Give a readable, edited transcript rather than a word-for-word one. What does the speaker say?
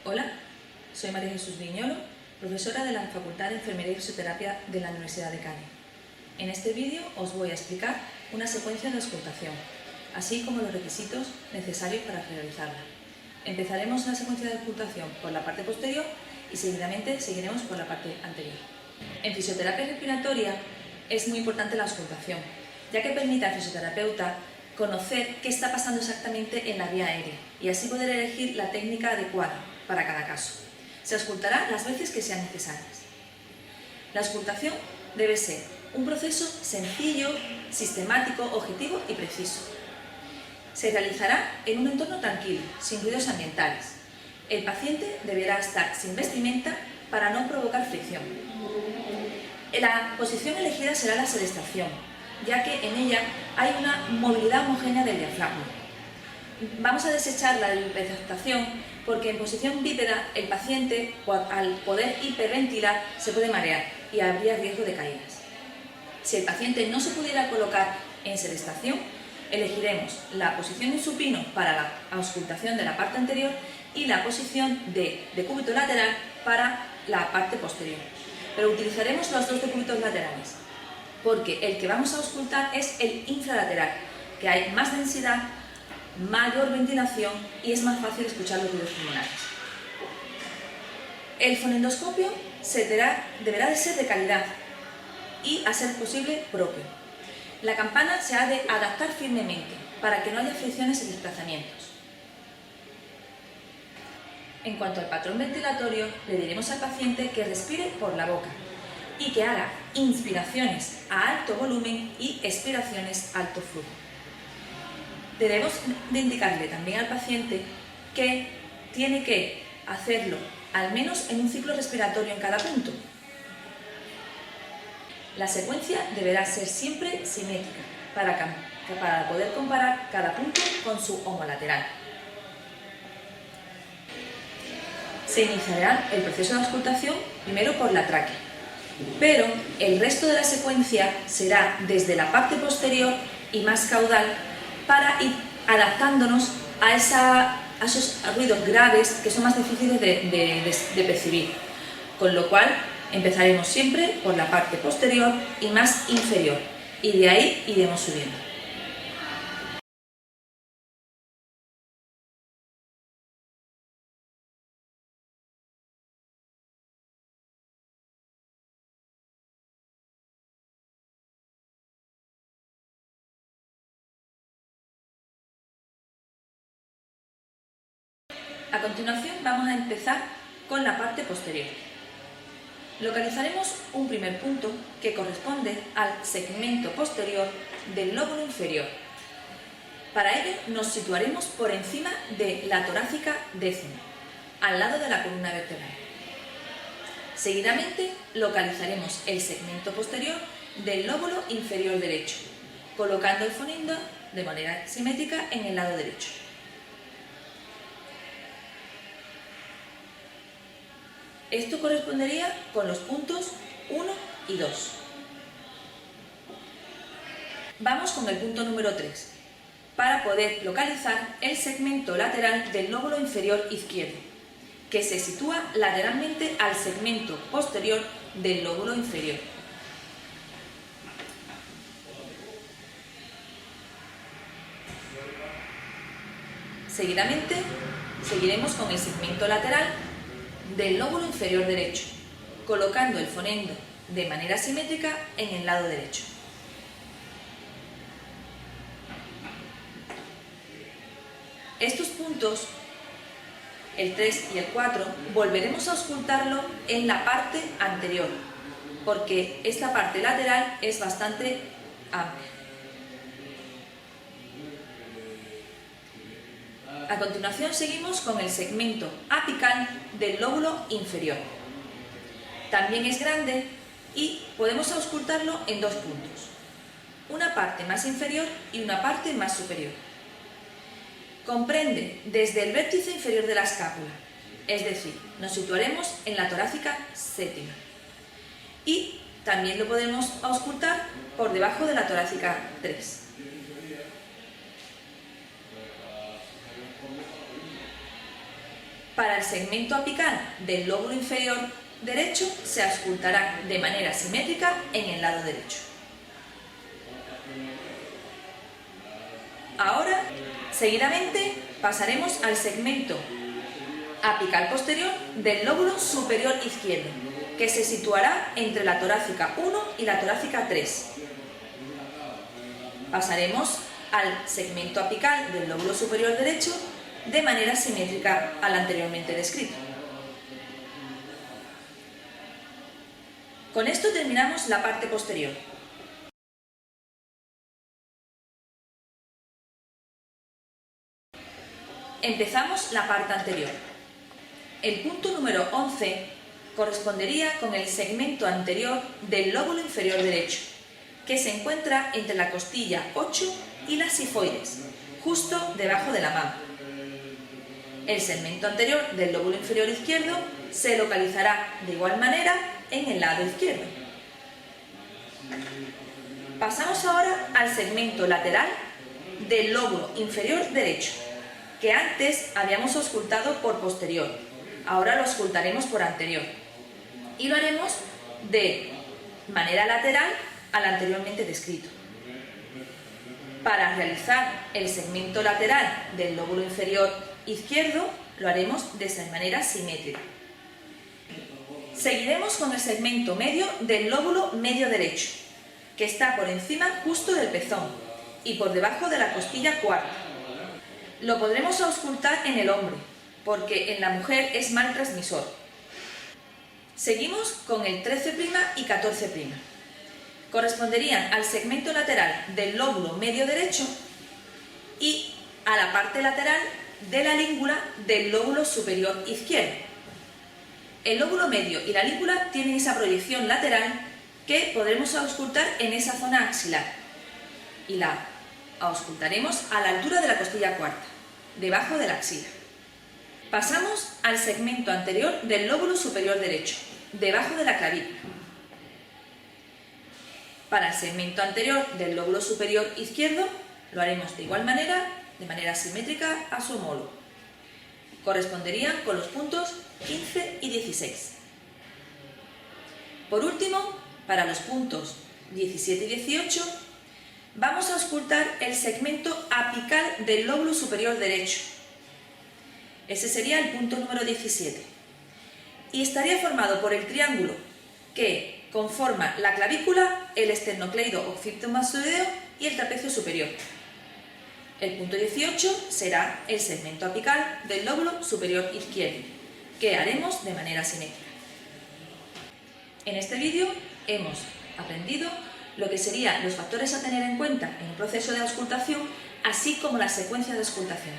Hola, soy María Jesús Viñolo, profesora de la Facultad de Enfermería y Fisioterapia de la Universidad de Cádiz. En este vídeo os voy a explicar una secuencia de auscultación, así como los requisitos necesarios para realizarla. Empezaremos la secuencia de auscultación por la parte posterior y seguidamente seguiremos por la parte anterior. En fisioterapia respiratoria es muy importante la auscultación, ya que permite al fisioterapeuta conocer qué está pasando exactamente en la vía aérea y así poder elegir la técnica adecuada para cada caso. Se auscultará las veces que sean necesarias. La auscultación debe ser un proceso sencillo, sistemático, objetivo y preciso. Se realizará en un entorno tranquilo, sin ruidos ambientales. El paciente deberá estar sin vestimenta para no provocar fricción. La posición elegida será la sedestación, ya que en ella hay una movilidad homogénea del diafragma. Vamos a desechar la hiperventilación porque en posición bípeda el paciente, al poder hiperventilar, se puede marear y habría riesgo de caídas. Si el paciente no se pudiera colocar en sedestación, elegiremos la posición en supino para la auscultación de la parte anterior y la posición de decúbito lateral para la parte posterior. Pero utilizaremos los dos decúbitos laterales, porque el que vamos a auscultar es el infralateral, que hay más densidad, mayor ventilación y es más fácil escuchar los ruidos pulmonares. El fonendoscopio deberá de ser de calidad y, a ser posible, propio. La campana se ha de adaptar firmemente para que no haya fricciones y desplazamientos. En cuanto al patrón ventilatorio, le diremos al paciente que respire por la boca y que haga inspiraciones a alto volumen y expiraciones a alto flujo. Debemos de indicarle también al paciente que tiene que hacerlo al menos en un ciclo respiratorio en cada punto. La secuencia deberá ser siempre simétrica para poder comparar cada punto con su homolateral. Se iniciará el proceso de auscultación primero por la tráquea, pero el resto de la secuencia será desde la parte posterior y más caudal para ir adaptándonos a esos ruidos graves que son más difíciles de percibir, con lo cual empezaremos siempre por la parte posterior y más inferior y de ahí iremos subiendo. A continuación vamos a empezar con la parte posterior. Localizaremos un primer punto que corresponde al segmento posterior del lóbulo inferior. Para ello nos situaremos por encima de la torácica décima, al lado de la columna vertebral. Seguidamente localizaremos el segmento posterior del lóbulo inferior derecho, colocando el fonendo de manera simétrica en el lado derecho. Esto correspondería con los puntos 1 y 2. Vamos con el punto número 3, para poder localizar el segmento lateral del lóbulo inferior izquierdo, que se sitúa lateralmente al segmento posterior del lóbulo inferior. Seguidamente, seguiremos con el segmento lateral del lóbulo inferior derecho, colocando el fonendo de manera simétrica en el lado derecho. Estos puntos, el 3 y el 4, volveremos a auscultarlo en la parte anterior, porque esta parte lateral es bastante amplia. A continuación seguimos con el segmento apical del lóbulo inferior. También es grande y podemos auscultarlo en dos puntos, una parte más inferior y una parte más superior. Comprende desde el vértice inferior de la escápula, es decir, nos situaremos en la torácica séptima. Y también lo podemos auscultar por debajo de la torácica 3. Para el segmento apical del lóbulo inferior derecho se auscultará de manera simétrica en el lado derecho. Ahora, seguidamente, pasaremos al segmento apical posterior del lóbulo superior izquierdo, que se situará entre la torácica 1 y la torácica 3. Pasaremos al segmento apical del lóbulo superior derecho de manera simétrica al anteriormente descrito. Con esto terminamos la parte posterior. Empezamos la parte anterior. El punto número 11 correspondería con el segmento anterior del lóbulo inferior derecho, que se encuentra entre la costilla 8 y las sifoides, justo debajo de la mama. El segmento anterior del lóbulo inferior izquierdo se localizará de igual manera en el lado izquierdo. Pasamos ahora al segmento lateral del lóbulo inferior derecho, que antes habíamos auscultado por posterior, ahora lo auscultaremos por anterior, y lo haremos de manera lateral al anteriormente descrito. Para realizar el segmento lateral del lóbulo inferior izquierdo, lo haremos de esa manera simétrica. Seguiremos con el segmento medio del lóbulo medio derecho, que está por encima justo del pezón y por debajo de la costilla cuarta. Lo podremos auscultar en el hombre, porque en la mujer es mal transmisor. Seguimos con el 13' y 14'. Corresponderían al segmento lateral del lóbulo medio derecho y a la parte lateral de la língula del lóbulo superior izquierdo. El lóbulo medio y la língula tienen esa proyección lateral que podremos auscultar en esa zona axilar y la auscultaremos a la altura de la costilla cuarta, debajo de la axila. Pasamos al segmento anterior del lóbulo superior derecho, debajo de la clavícula. Para el segmento anterior del lóbulo superior izquierdo lo haremos de igual manera, de manera simétrica a su homólogo. Corresponderían con los puntos 15 y 16. Por último, para los puntos 17 y 18, vamos a auscultar el segmento apical del lóbulo superior derecho. Ese sería el punto número 17. Y estaría formado por el triángulo que conforma la clavícula, el esternocleido occipitomastoideo y el trapecio superior. El punto 18 será el segmento apical del lóbulo superior izquierdo, que haremos de manera simétrica. En este vídeo hemos aprendido lo que serían los factores a tener en cuenta en un proceso de auscultación, así como la secuencia de auscultación.